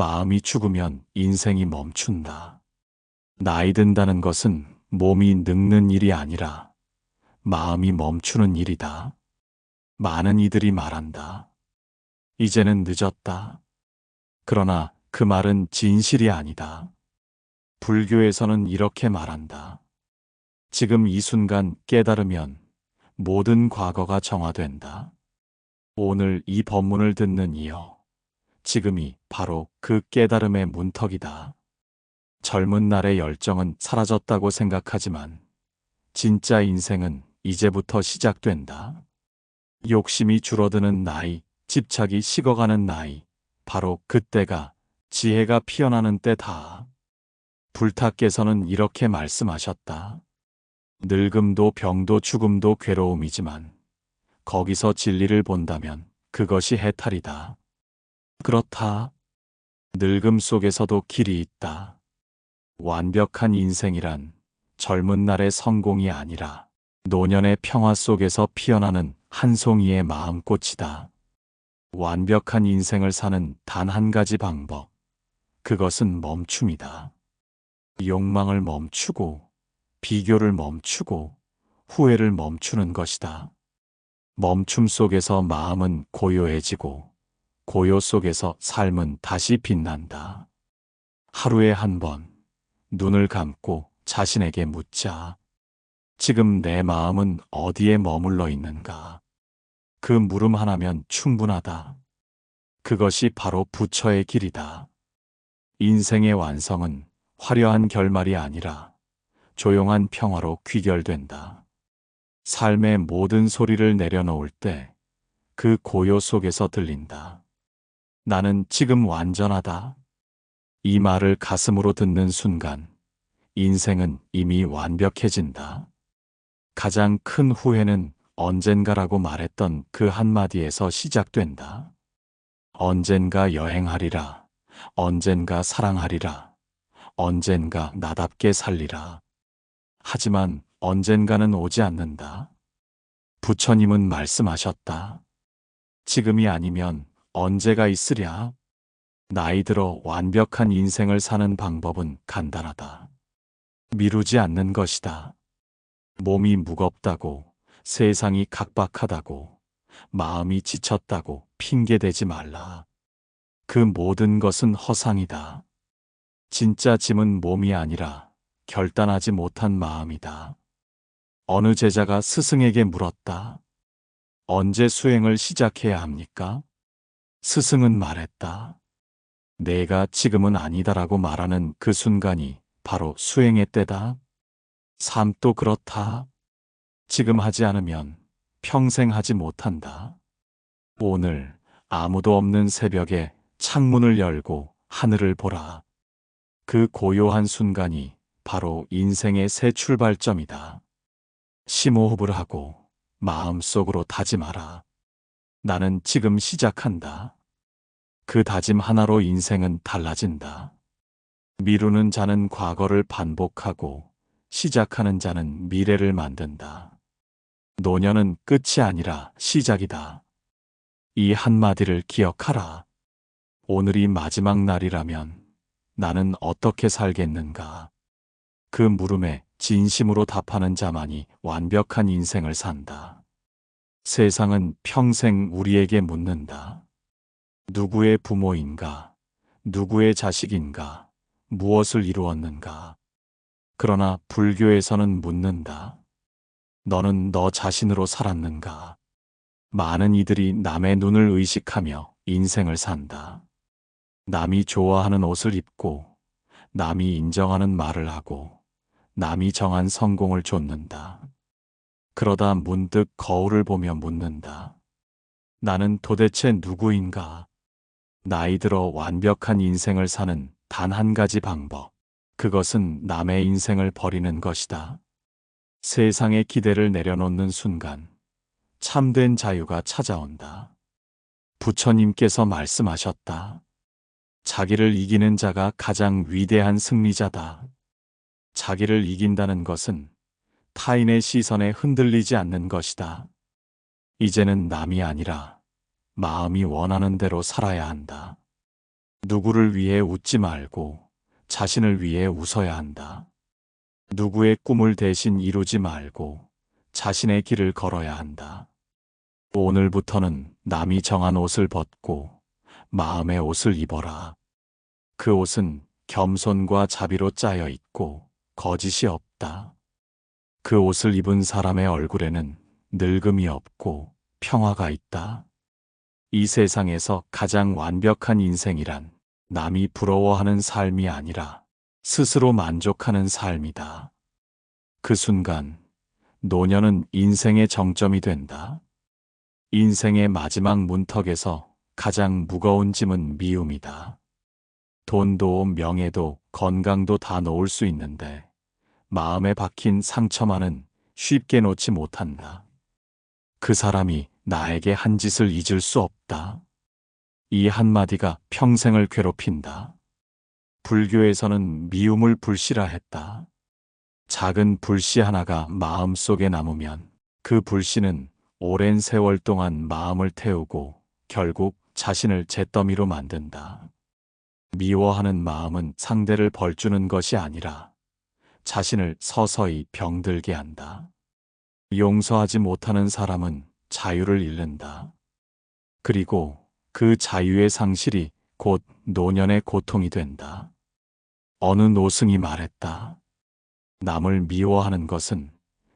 마음이 죽으면 인생이 멈춘다. 나이 든다는 것은 몸이 늙는 일이 아니라 마음이 멈추는 일이다. 많은 이들이 말한다. 이제는 늦었다. 그러나 그 말은 진실이 아니다. 불교에서는 이렇게 말한다. 지금 이 순간 깨달으면 모든 과거가 정화된다. 오늘 이 법문을 듣는 이여, 지금이 바로 그 깨달음의 문턱이다. 젊은 날의 열정은 사라졌다고 생각하지만 진짜 인생은 이제부터 시작된다. 욕심이 줄어드는 나이, 집착이 식어가는 나이, 바로 그때가 지혜가 피어나는 때다. 불타께서는 이렇게 말씀하셨다. 늙음도 병도 죽음도 괴로움이지만 거기서 진리를 본다면 그것이 해탈이다. 그렇다. 늙음 속에서도 길이 있다. 완벽한 인생이란 젊은 날의 성공이 아니라 노년의 평화 속에서 피어나는 한 송이의 마음꽃이다. 완벽한 인생을 사는 단 한 가지 방법, 그것은 멈춤이다. 욕망을 멈추고, 비교를 멈추고, 후회를 멈추는 것이다. 멈춤 속에서 마음은 고요해지고, 고요 속에서 삶은 다시 빛난다. 하루에 한 번, 눈을 감고 자신에게 묻자. 지금 내 마음은 어디에 머물러 있는가? 그 물음 하나면 충분하다. 그것이 바로 부처의 길이다. 인생의 완성은 화려한 결말이 아니라 조용한 평화로 귀결된다. 삶의 모든 소리를 내려놓을 때 그 고요 속에서 들린다. 나는 지금 완전하다. 이 말을 가슴으로 듣는 순간 인생은 이미 완벽해진다. 가장 큰 후회는 언젠가라고 말했던 그 한마디에서 시작된다. 언젠가 여행하리라. 언젠가 사랑하리라. 언젠가 나답게 살리라. 하지만 언젠가는 오지 않는다. 부처님은 말씀하셨다. 지금이 아니면 언제가 있으랴? 나이 들어 완벽한 인생을 사는 방법은 간단하다. 미루지 않는 것이다. 몸이 무겁다고, 세상이 각박하다고, 마음이 지쳤다고 핑계대지 말라. 그 모든 것은 허상이다. 진짜 짐은 몸이 아니라 결단하지 못한 마음이다. 어느 제자가 스승에게 물었다. 언제 수행을 시작해야 합니까? 스승은 말했다. 내가 지금은 아니다라고 말하는 그 순간이 바로 수행의 때다. 삶도 그렇다. 지금 하지 않으면 평생 하지 못한다. 오늘 아무도 없는 새벽에 창문을 열고 하늘을 보라. 그 고요한 순간이 바로 인생의 새 출발점이다. 심호흡을 하고 마음속으로 다짐하라. 나는 지금 시작한다. 그 다짐 하나로 인생은 달라진다. 미루는 자는 과거를 반복하고 시작하는 자는 미래를 만든다. 노년은 끝이 아니라 시작이다. 이 한마디를 기억하라. 오늘이 마지막 날이라면 나는 어떻게 살겠는가? 그 물음에 진심으로 답하는 자만이 완벽한 인생을 산다. 세상은 평생 우리에게 묻는다. 누구의 부모인가? 누구의 자식인가? 무엇을 이루었는가? 그러나 불교에서는 묻는다. 너는 너 자신으로 살았는가? 많은 이들이 남의 눈을 의식하며 인생을 산다. 남이 좋아하는 옷을 입고, 남이 인정하는 말을 하고, 남이 정한 성공을 좇는다. 그러다 문득 거울을 보며 묻는다. 나는 도대체 누구인가? 나이 들어 완벽한 인생을 사는 단 한 가지 방법. 그것은 남의 인생을 버리는 것이다. 세상의 기대를 내려놓는 순간 참된 자유가 찾아온다. 부처님께서 말씀하셨다. 자기를 이기는 자가 가장 위대한 승리자다. 자기를 이긴다는 것은 타인의 시선에 흔들리지 않는 것이다. 이제는 남이 아니라 마음이 원하는 대로 살아야 한다. 누구를 위해 웃지 말고 자신을 위해 웃어야 한다. 누구의 꿈을 대신 이루지 말고 자신의 길을 걸어야 한다. 오늘부터는 남이 정한 옷을 벗고 마음의 옷을 입어라. 그 옷은 겸손과 자비로 짜여 있고 거짓이 없다. 그 옷을 입은 사람의 얼굴에는 늙음이 없고 평화가 있다. 이 세상에서 가장 완벽한 인생이란 남이 부러워하는 삶이 아니라 스스로 만족하는 삶이다. 그 순간 노년은 인생의 정점이 된다. 인생의 마지막 문턱에서 가장 무거운 짐은 미움이다. 돈도 명예도 건강도 다 놓을 수 있는데 마음에 박힌 상처만은 쉽게 놓지 못한다. 그 사람이 나에게 한 짓을 잊을 수 없다. 이 한마디가 평생을 괴롭힌다. 불교에서는 미움을 불씨라 했다. 작은 불씨 하나가 마음속에 남으면 그 불씨는 오랜 세월 동안 마음을 태우고 결국 자신을 잿더미로 만든다. 미워하는 마음은 상대를 벌주는 것이 아니라 자신을 서서히 병들게 한다. 용서하지 못하는 사람은 자유를 잃는다. 그리고 그 자유의 상실이 곧 노년의 고통이 된다. 어느 노승이 말했다. 남을 미워하는 것은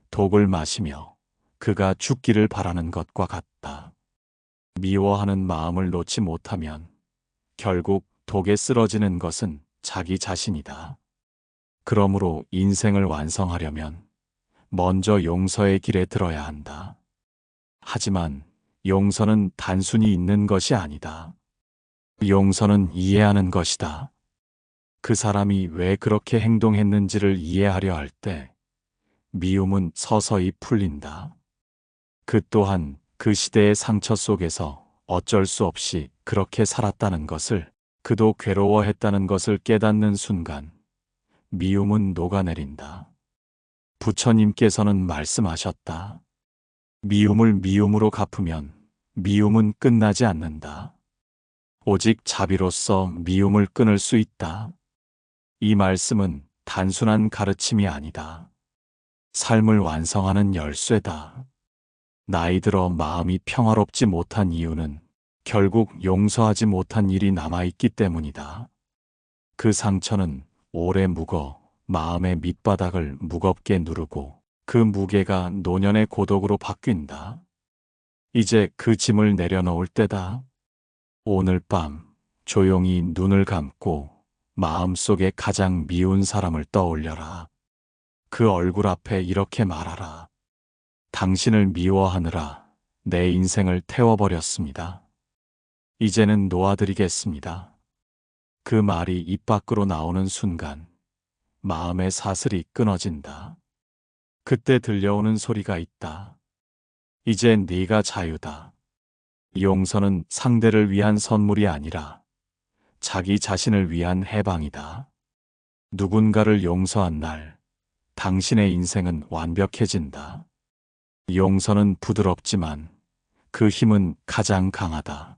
독을 마시며 그가 죽기를 바라는 것과 같다. 미워하는 마음을 놓지 못하면 결국 독에 쓰러지는 것은 자기 자신이다. 그러므로 인생을 완성하려면 먼저 용서의 길에 들어야 한다. 하지만 용서는 단순히 있는 것이 아니다. 용서는 이해하는 것이다. 그 사람이 왜 그렇게 행동했는지를 이해하려 할 때 미움은 서서히 풀린다. 그 또한 그 시대의 상처 속에서 어쩔 수 없이 그렇게 살았다는 것을, 그도 괴로워했다는 것을 깨닫는 순간 미움은 녹아내린다. 부처님께서는 말씀하셨다. 미움을 미움으로 갚으면 미움은 끝나지 않는다. 오직 자비로서 미움을 끊을 수 있다. 이 말씀은 단순한 가르침이 아니다. 삶을 완성하는 열쇠다. 나이 들어 마음이 평화롭지 못한 이유는 결국 용서하지 못한 일이 남아있기 때문이다. 그 상처는 오래 묵어 마음의 밑바닥을 무겁게 누르고 그 무게가 노년의 고독으로 바뀐다. 이제 그 짐을 내려놓을 때다. 오늘 밤 조용히 눈을 감고 마음속에 가장 미운 사람을 떠올려라. 그 얼굴 앞에 이렇게 말하라. 당신을 미워하느라 내 인생을 태워버렸습니다. 이제는 놓아드리겠습니다. 그 말이 입 밖으로 나오는 순간 마음의 사슬이 끊어진다. 그때 들려오는 소리가 있다. 이제 네가 자유다. 용서는 상대를 위한 선물이 아니라 자기 자신을 위한 해방이다. 누군가를 용서한 날 당신의 인생은 완벽해진다. 용서는 부드럽지만 그 힘은 가장 강하다.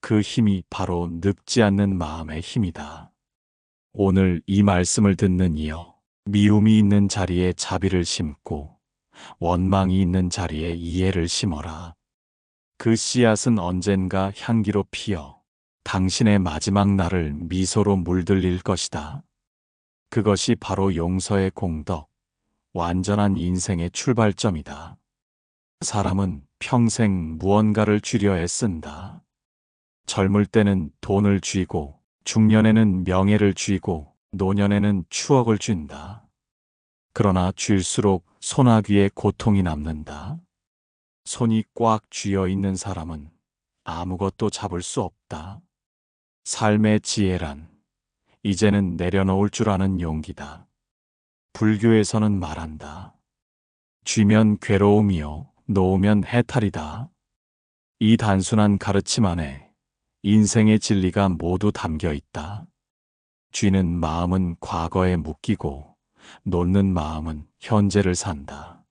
그 힘이 바로 늙지 않는 마음의 힘이다. 오늘 이 말씀을 듣는 이여, 미움이 있는 자리에 자비를 심고 원망이 있는 자리에 이해를 심어라. 그 씨앗은 언젠가 향기로 피어 당신의 마지막 날을 미소로 물들일 것이다. 그것이 바로 용서의 공덕, 완전한 인생의 출발점이다. 사람은 평생 무언가를 쥐려 애쓴다. 젊을 때는 돈을 쥐고, 중년에는 명예를 쥐고, 노년에는 추억을 쥔다. 그러나 쥘수록 소나귀에 고통이 남는다. 손이 꽉 쥐어 있는 사람은 아무것도 잡을 수 없다. 삶의 지혜란 이제는 내려놓을 줄 아는 용기다. 불교에서는 말한다. 쥐면 괴로움이요, 놓으면 해탈이다. 이 단순한 가르침 안에 인생의 진리가 모두 담겨 있다. 쥐는 마음은 과거에 묶이고 놓는 마음은 현재를 산다.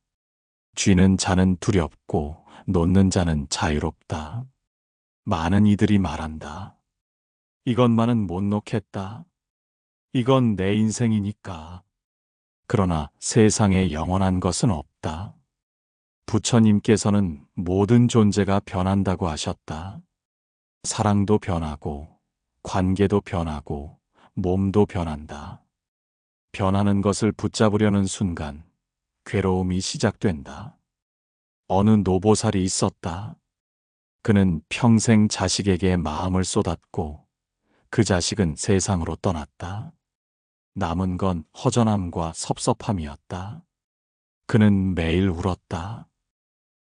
쥐는 자는 두렵고 놓는 자는 자유롭다. 많은 이들이 말한다. 이것만은 못 놓겠다. 이건 내 인생이니까. 그러나 세상에 영원한 것은 없다. 부처님께서는 모든 존재가 변한다고 하셨다. 사랑도 변하고, 관계도 변하고, 몸도 변한다. 변하는 것을 붙잡으려는 순간, 괴로움이 시작된다. 어느 노보살이 있었다. 그는 평생 자식에게 마음을 쏟았고, 그 자식은 세상으로 떠났다. 남은 건 허전함과 섭섭함이었다. 그는 매일 울었다.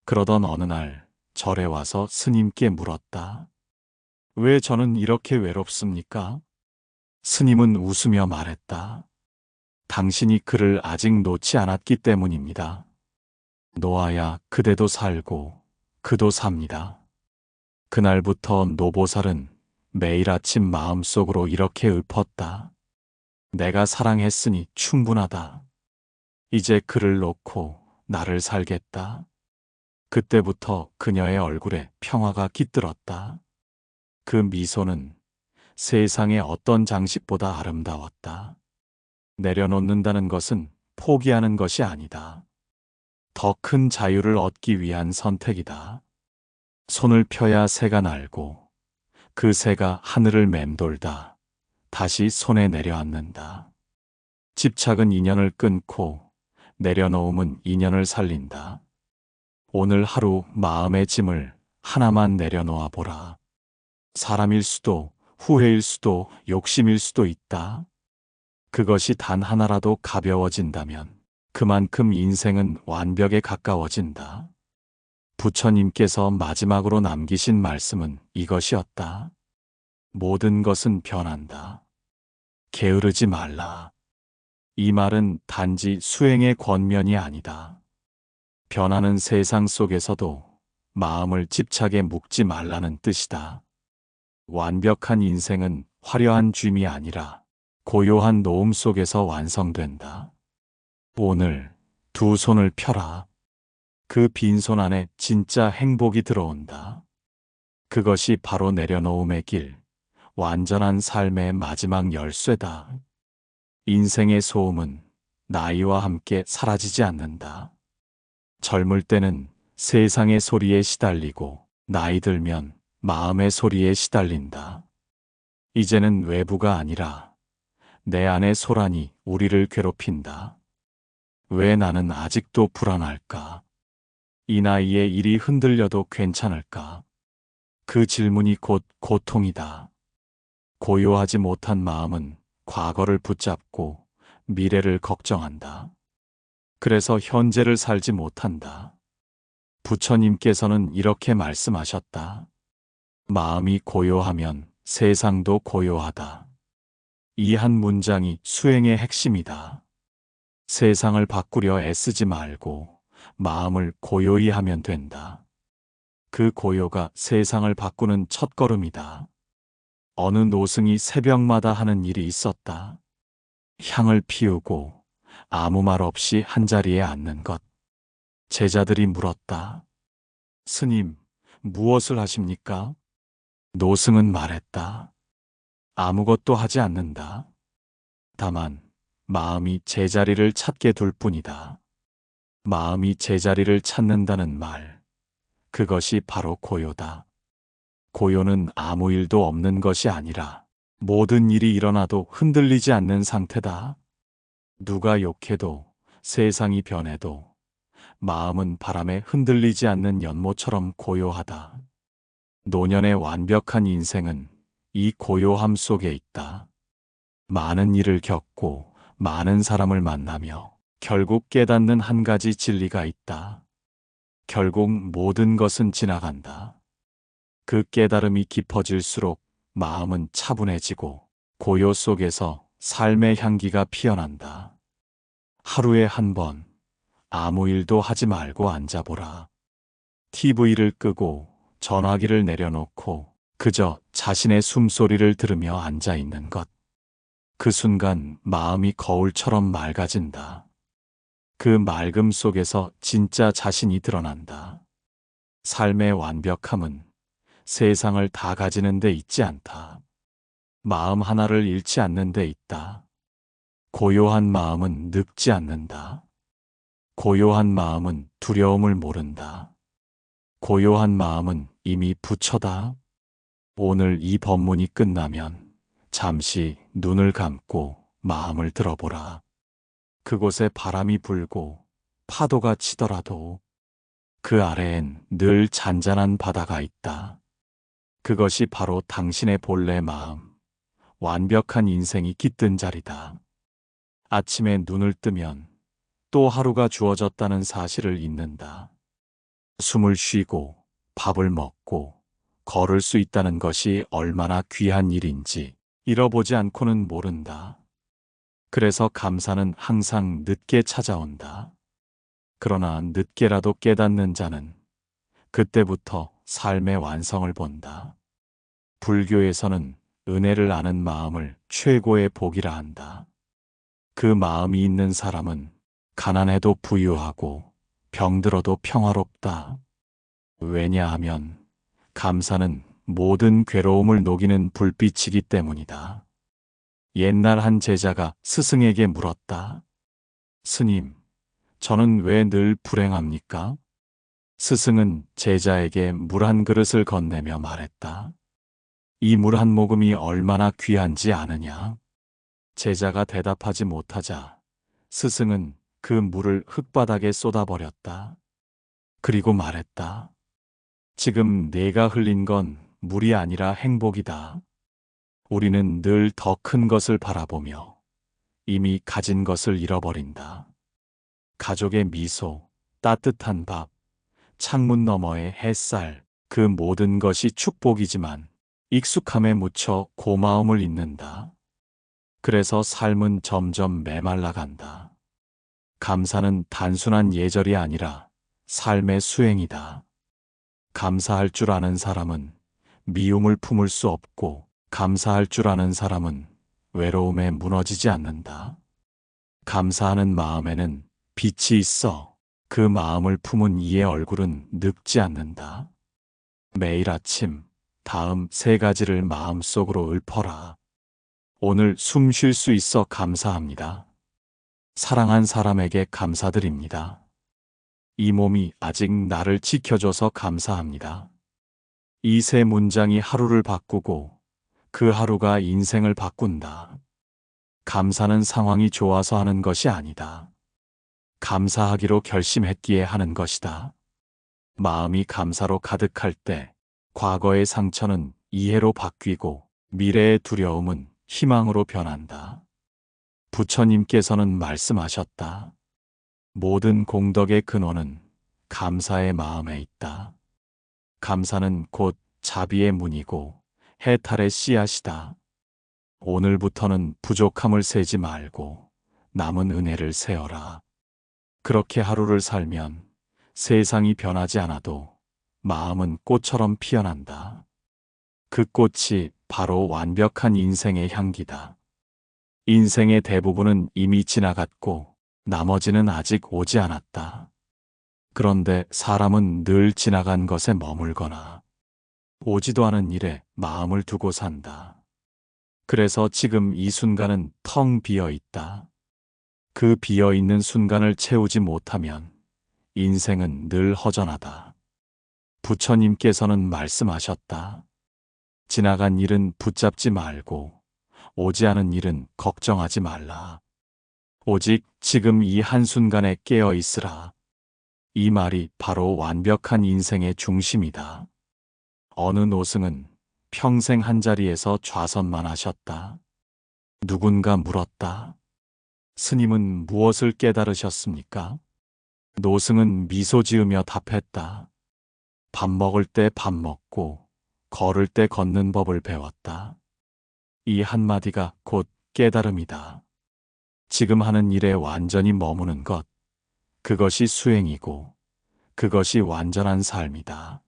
그러던 어느 날 절에 와서 스님께 물었다. 왜 저는 이렇게 외롭습니까? 스님은 웃으며 말했다. 당신이 그를 아직 놓지 않았기 때문입니다. 놓아야 그대도 살고 그도 삽니다. 그날부터 노보살은 매일 아침 마음속으로 이렇게 읊었다. 내가 사랑했으니 충분하다. 이제 그를 놓고 나를 살겠다. 그때부터 그녀의 얼굴에 평화가 깃들었다. 그 미소는 세상의 어떤 장식보다 아름다웠다. 내려놓는다는 것은 포기하는 것이 아니다. 더 큰 자유를 얻기 위한 선택이다. 손을 펴야 새가 날고 그 새가 하늘을 맴돌다 다시 손에 내려앉는다. 집착은 인연을 끊고 내려놓음은 인연을 살린다. 오늘 하루 마음의 짐을 하나만 내려놓아 보라. 사람일 수도 후회일 수도 욕심일 수도 있다. 그것이 단 하나라도 가벼워진다면 그만큼 인생은 완벽에 가까워진다. 부처님께서 마지막으로 남기신 말씀은 이것이었다. 모든 것은 변한다. 게으르지 말라. 이 말은 단지 수행의 권면이 아니다. 변하는 세상 속에서도 마음을 집착에 묶지 말라는 뜻이다. 완벽한 인생은 화려한 쉼이 아니라 고요한 노음 속에서 완성된다. 오늘 두 손을 펴라. 그 빈손 안에 진짜 행복이 들어온다. 그것이 바로 내려놓음의 길, 완전한 삶의 마지막 열쇠다. 인생의 소음은 나이와 함께 사라지지 않는다. 젊을 때는 세상의 소리에 시달리고 나이 들면 마음의 소리에 시달린다. 이제는 외부가 아니라 내 안의 소란이 우리를 괴롭힌다. 왜 나는 아직도 불안할까? 이 나이에 일이 흔들려도 괜찮을까? 그 질문이 곧 고통이다. 고요하지 못한 마음은 과거를 붙잡고 미래를 걱정한다. 그래서 현재를 살지 못한다. 부처님께서는 이렇게 말씀하셨다. 마음이 고요하면 세상도 고요하다. 이 한 문장이 수행의 핵심이다. 세상을 바꾸려 애쓰지 말고 마음을 고요히 하면 된다. 그 고요가 세상을 바꾸는 첫걸음이다. 어느 노승이 새벽마다 하는 일이 있었다. 향을 피우고 아무 말 없이 한자리에 앉는 것. 제자들이 물었다. 스님, 무엇을 하십니까? 노승은 말했다. 아무것도 하지 않는다. 다만 마음이 제자리를 찾게 둘 뿐이다. 마음이 제자리를 찾는다는 말, 그것이 바로 고요다. 고요는 아무 일도 없는 것이 아니라 모든 일이 일어나도 흔들리지 않는 상태다. 누가 욕해도 세상이 변해도 마음은 바람에 흔들리지 않는 연못처럼 고요하다. 노년의 완벽한 인생은 이 고요함 속에 있다. 많은 일을 겪고 많은 사람을 만나며 결국 깨닫는 한 가지 진리가 있다. 결국 모든 것은 지나간다. 그 깨달음이 깊어질수록 마음은 차분해지고 고요 속에서 삶의 향기가 피어난다. 하루에 한 번 아무 일도 하지 말고 앉아보라. TV를 끄고 전화기를 내려놓고 그저 자신의 숨소리를 들으며 앉아있는 것. 그 순간 마음이 거울처럼 맑아진다. 그 맑음 속에서 진짜 자신이 드러난다. 삶의 완벽함은 세상을 다 가지는 데 있지 않다. 마음 하나를 잃지 않는 데 있다. 고요한 마음은 늙지 않는다. 고요한 마음은 두려움을 모른다. 고요한 마음은 이미 부처다. 오늘 이 법문이 끝나면 잠시 눈을 감고 마음을 들어보라. 그곳에 바람이 불고 파도가 치더라도 그 아래엔 늘 잔잔한 바다가 있다. 그것이 바로 당신의 본래 마음, 완벽한 인생이 깃든 자리다. 아침에 눈을 뜨면 또 하루가 주어졌다는 사실을 잊는다. 숨을 쉬고 밥을 먹고 걸을 수 있다는 것이 얼마나 귀한 일인지 잃어보지 않고는 모른다. 그래서 감사는 항상 늦게 찾아온다. 그러나 늦게라도 깨닫는 자는 그때부터 삶의 완성을 본다. 불교에서는 은혜를 아는 마음을 최고의 복이라 한다. 그 마음이 있는 사람은 가난해도 부유하고 병들어도 평화롭다. 왜냐하면 감사는 모든 괴로움을 녹이는 불빛이기 때문이다. 옛날 한 제자가 스승에게 물었다. 스님, 저는 왜 늘 불행합니까? 스승은 제자에게 물 한 그릇을 건네며 말했다. 이 물 한 모금이 얼마나 귀한지 아느냐? 제자가 대답하지 못하자 스승은 그 물을 흙바닥에 쏟아버렸다. 그리고 말했다. 지금 내가 흘린 건 물이 아니라 행복이다. 우리는 늘 더 큰 것을 바라보며 이미 가진 것을 잃어버린다. 가족의 미소, 따뜻한 밥, 창문 너머의 햇살, 그 모든 것이 축복이지만 익숙함에 묻혀 고마움을 잊는다. 그래서 삶은 점점 메말라간다. 감사는 단순한 예절이 아니라 삶의 수행이다. 감사할 줄 아는 사람은 미움을 품을 수 없고, 감사할 줄 아는 사람은 외로움에 무너지지 않는다. 감사하는 마음에는 빛이 있어. 그 마음을 품은 이의 얼굴은 늙지 않는다. 매일 아침 다음 세 가지를 마음속으로 읊어라. 오늘 숨 쉴 수 있어 감사합니다. 사랑한 사람에게 감사드립니다. 이 몸이 아직 나를 지켜줘서 감사합니다. 이 세 문장이 하루를 바꾸고 그 하루가 인생을 바꾼다. 감사는 상황이 좋아서 하는 것이 아니다. 감사하기로 결심했기에 하는 것이다. 마음이 감사로 가득할 때 과거의 상처는 이해로 바뀌고 미래의 두려움은 희망으로 변한다. 부처님께서는 말씀하셨다. 모든 공덕의 근원은 감사의 마음에 있다. 감사는 곧 자비의 문이고 해탈의 씨앗이다. 오늘부터는 부족함을 세지 말고 남은 은혜를 세어라. 그렇게 하루를 살면 세상이 변하지 않아도 마음은 꽃처럼 피어난다. 그 꽃이 바로 완벽한 인생의 향기다. 인생의 대부분은 이미 지나갔고 나머지는 아직 오지 않았다. 그런데 사람은 늘 지나간 것에 머물거나 오지도 않은 일에 마음을 두고 산다. 그래서 지금 이 순간은 텅 비어 있다. 그 비어 있는 순간을 채우지 못하면 인생은 늘 허전하다. 부처님께서는 말씀하셨다. 지나간 일은 붙잡지 말고 오지 않은 일은 걱정하지 말라. 오직 지금 이 한순간에 깨어 있으라. 이 말이 바로 완벽한 인생의 중심이다. 어느 노승은 평생 한자리에서 좌선만 하셨다. 누군가 물었다. 스님은 무엇을 깨달으셨습니까? 노승은 미소 지으며 답했다. 밥 먹을 때 밥 먹고 걸을 때 걷는 법을 배웠다. 이 한마디가 곧 깨달음이다. 지금 하는 일에 완전히 머무는 것, 그것이 수행이고 그것이 완전한 삶이다.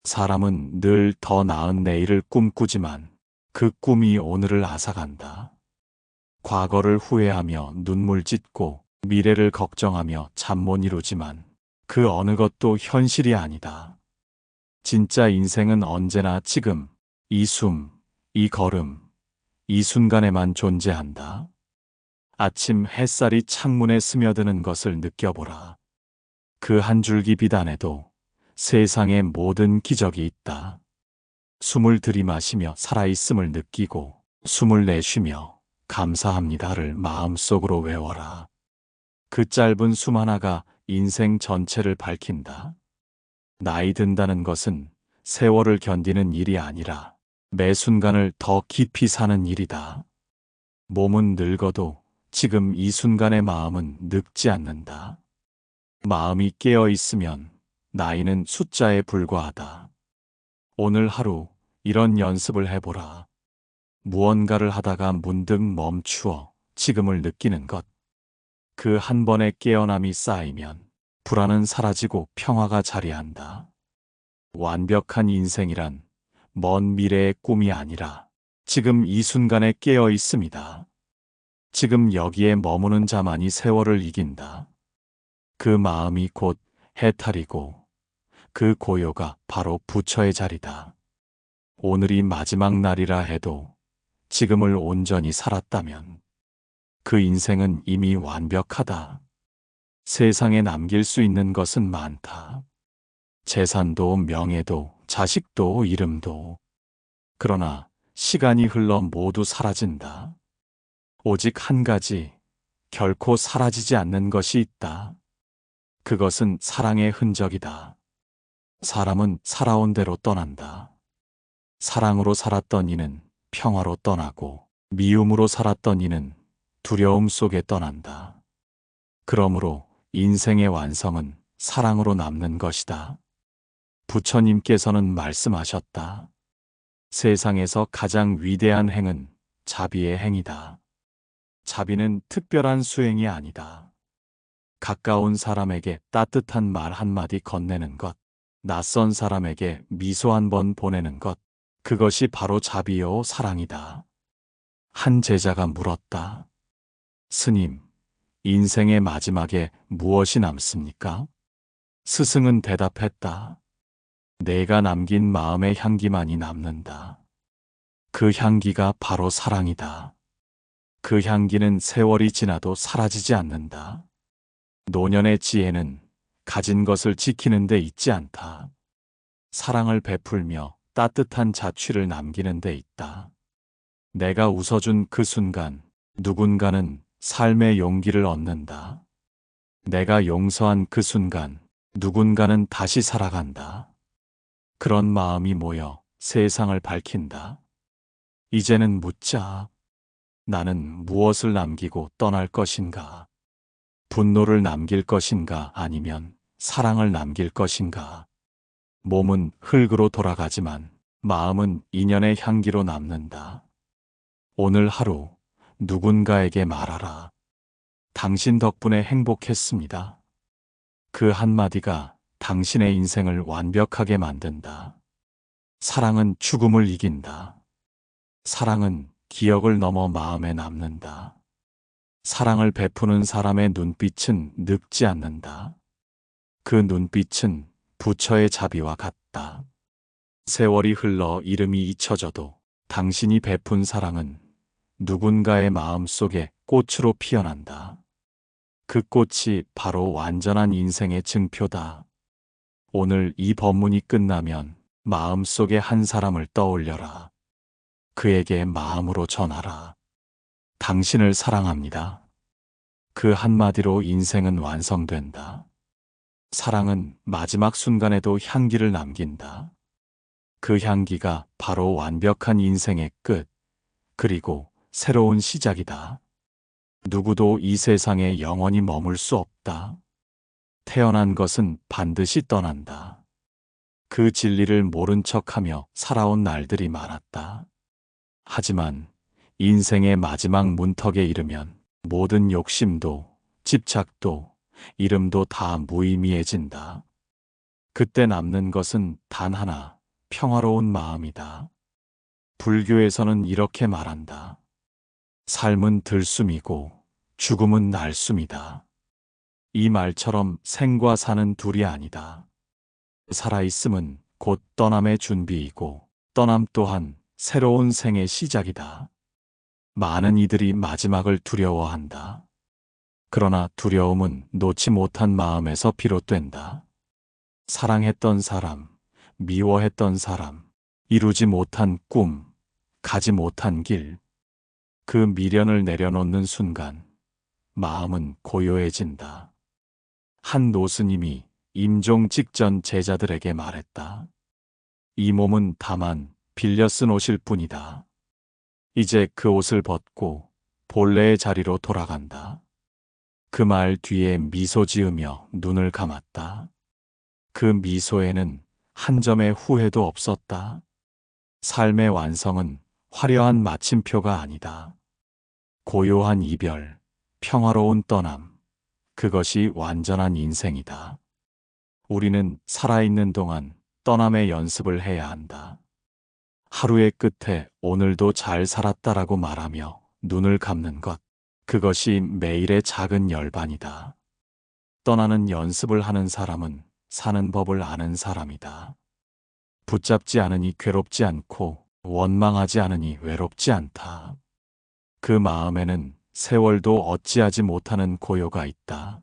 사람은 늘 더 나은 내일을 꿈꾸지만 그 꿈이 오늘을 앗아간다. 과거를 후회하며 눈물 짓고 미래를 걱정하며 잠 못 이루지만 그 어느 것도 현실이 아니다. 진짜 인생은 언제나 지금, 이 숨, 이 걸음, 이 순간에만 존재한다. 아침 햇살이 창문에 스며드는 것을 느껴보라. 그 한 줄기 빛 안에도 세상의 모든 기적이 있다. 숨을 들이마시며 살아있음을 느끼고 숨을 내쉬며 감사합니다를 마음속으로 외워라. 그 짧은 숨 하나가 인생 전체를 밝힌다. 나이 든다는 것은 세월을 견디는 일이 아니라 매 순간을 더 깊이 사는 일이다. 몸은 늙어도 지금 이 순간의 마음은 늙지 않는다. 마음이 깨어 있으면 나이는 숫자에 불과하다. 오늘 하루 이런 연습을 해보라. 무언가를 하다가 문득 멈추어 지금을 느끼는 것. 그 한 번의 깨어남이 쌓이면 불안은 사라지고 평화가 자리한다. 완벽한 인생이란 먼 미래의 꿈이 아니라 지금 이 순간에 깨어 있습니다. 지금 여기에 머무는 자만이 세월을 이긴다. 그 마음이 곧 해탈이고 그 고요가 바로 부처의 자리다. 오늘이 마지막 날이라 해도 지금을 온전히 살았다면 그 인생은 이미 완벽하다. 세상에 남길 수 있는 것은 많다. 재산도 명예도 자식도 이름도. 그러나 시간이 흘러 모두 사라진다. 오직 한 가지, 결코 사라지지 않는 것이 있다. 그것은 사랑의 흔적이다. 사람은 살아온 대로 떠난다. 사랑으로 살았던 이는 평화로 떠나고 미움으로 살았던 이는 두려움 속에 떠난다. 그러므로 인생의 완성은 사랑으로 남는 것이다. 부처님께서는 말씀하셨다. 세상에서 가장 위대한 행은 자비의 행이다. 자비는 특별한 수행이 아니다. 가까운 사람에게 따뜻한 말 한마디 건네는 것, 낯선 사람에게 미소 한 번 보내는 것, 그것이 바로 자비요 사랑이다. 한 제자가 물었다. 스님, 인생의 마지막에 무엇이 남습니까? 스승은 대답했다. 내가 남긴 마음의 향기만이 남는다. 그 향기가 바로 사랑이다. 그 향기는 세월이 지나도 사라지지 않는다. 노년의 지혜는 가진 것을 지키는 데 있지 않다. 사랑을 베풀며 따뜻한 자취를 남기는 데 있다. 내가 웃어준 그 순간 누군가는 삶의 용기를 얻는다. 내가 용서한 그 순간 누군가는 다시 살아간다. 그런 마음이 모여 세상을 밝힌다. 이제는 묻자. 나는 무엇을 남기고 떠날 것인가? 분노를 남길 것인가 아니면 사랑을 남길 것인가? 몸은 흙으로 돌아가지만 마음은 인연의 향기로 남는다. 오늘 하루 누군가에게 말하라. 당신 덕분에 행복했습니다. 그 한마디가 당신의 인생을 완벽하게 만든다. 사랑은 죽음을 이긴다. 사랑은 기억을 넘어 마음에 남는다. 사랑을 베푸는 사람의 눈빛은 늙지 않는다. 그 눈빛은 부처의 자비와 같다. 세월이 흘러 이름이 잊혀져도 당신이 베푼 사랑은 누군가의 마음 속에 꽃으로 피어난다. 그 꽃이 바로 완전한 인생의 증표다. 오늘 이 법문이 끝나면 마음속에 한 사람을 떠올려라. 그에게 마음으로 전하라. 당신을 사랑합니다. 그 한마디로 인생은 완성된다. 사랑은 마지막 순간에도 향기를 남긴다. 그 향기가 바로 완벽한 인생의 끝, 그리고 새로운 시작이다. 누구도 이 세상에 영원히 머물 수 없다. 태어난 것은 반드시 떠난다. 그 진리를 모른 척하며 살아온 날들이 많았다. 하지만 인생의 마지막 문턱에 이르면 모든 욕심도 집착도 이름도 다 무의미해진다. 그때 남는 것은 단 하나, 평화로운 마음이다. 불교에서는 이렇게 말한다. 삶은 들숨이고 죽음은 날숨이다. 이 말처럼 생과 사는 둘이 아니다. 살아있음은 곧 떠남의 준비이고 떠남 또한 새로운 생의 시작이다. 많은 이들이 마지막을 두려워한다. 그러나 두려움은 놓지 못한 마음에서 비롯된다. 사랑했던 사람, 미워했던 사람, 이루지 못한 꿈, 가지 못한 길. 그 미련을 내려놓는 순간 마음은 고요해진다. 한 노스님이 임종 직전 제자들에게 말했다. 이 몸은 다만 빌려 쓴 옷일 뿐이다. 이제 그 옷을 벗고 본래의 자리로 돌아간다. 그 말 뒤에 미소 지으며 눈을 감았다. 그 미소에는 한 점의 후회도 없었다. 삶의 완성은 화려한 마침표가 아니다. 고요한 이별, 평화로운 떠남, 그것이 완전한 인생이다. 우리는 살아있는 동안 떠남의 연습을 해야 한다. 하루의 끝에 오늘도 잘 살았다라고 말하며 눈을 감는 것, 그것이 매일의 작은 열반이다. 떠나는 연습을 하는 사람은 사는 법을 아는 사람이다. 붙잡지 않으니 괴롭지 않고 원망하지 않으니 외롭지 않다. 그 마음에는 세월도 어찌하지 못하는 고요가 있다.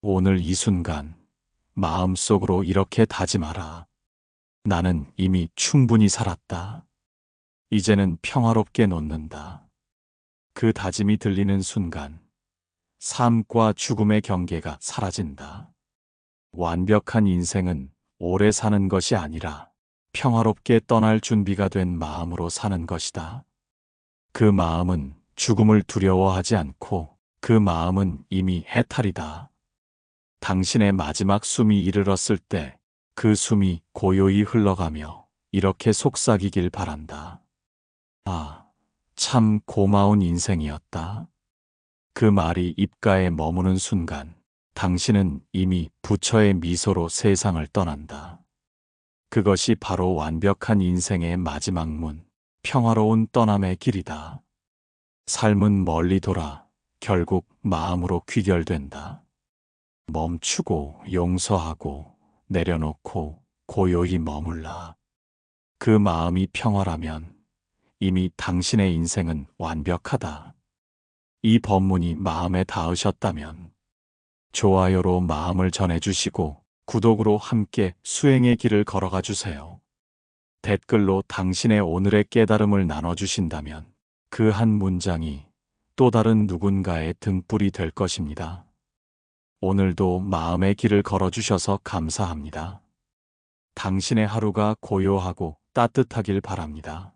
오늘 이 순간 마음속으로 이렇게 다짐하라. 나는 이미 충분히 살았다. 이제는 평화롭게 놓는다. 그 다짐이 들리는 순간 삶과 죽음의 경계가 사라진다. 완벽한 인생은 오래 사는 것이 아니라 평화롭게 떠날 준비가 된 마음으로 사는 것이다. 그 마음은 죽음을 두려워하지 않고 그 마음은 이미 해탈이다. 당신의 마지막 숨이 이르렀을 때 그 숨이 고요히 흘러가며 이렇게 속삭이길 바란다. 아, 참 고마운 인생이었다. 그 말이 입가에 머무는 순간 당신은 이미 부처의 미소로 세상을 떠난다. 그것이 바로 완벽한 인생의 마지막 문, 평화로운 떠남의 길이다. 삶은 멀리 돌아 결국 마음으로 귀결된다. 멈추고 용서하고 내려놓고 고요히 머물라. 그 마음이 평화라면 이미 당신의 인생은 완벽하다. 이 법문이 마음에 닿으셨다면 좋아요로 마음을 전해주시고 구독으로 함께 수행의 길을 걸어가 주세요. 댓글로 당신의 오늘의 깨달음을 나눠주신다면 그 한 문장이 또 다른 누군가의 등불이 될 것입니다. 오늘도 마음의 길을 걸어주셔서 감사합니다. 당신의 하루가 고요하고 따뜻하길 바랍니다.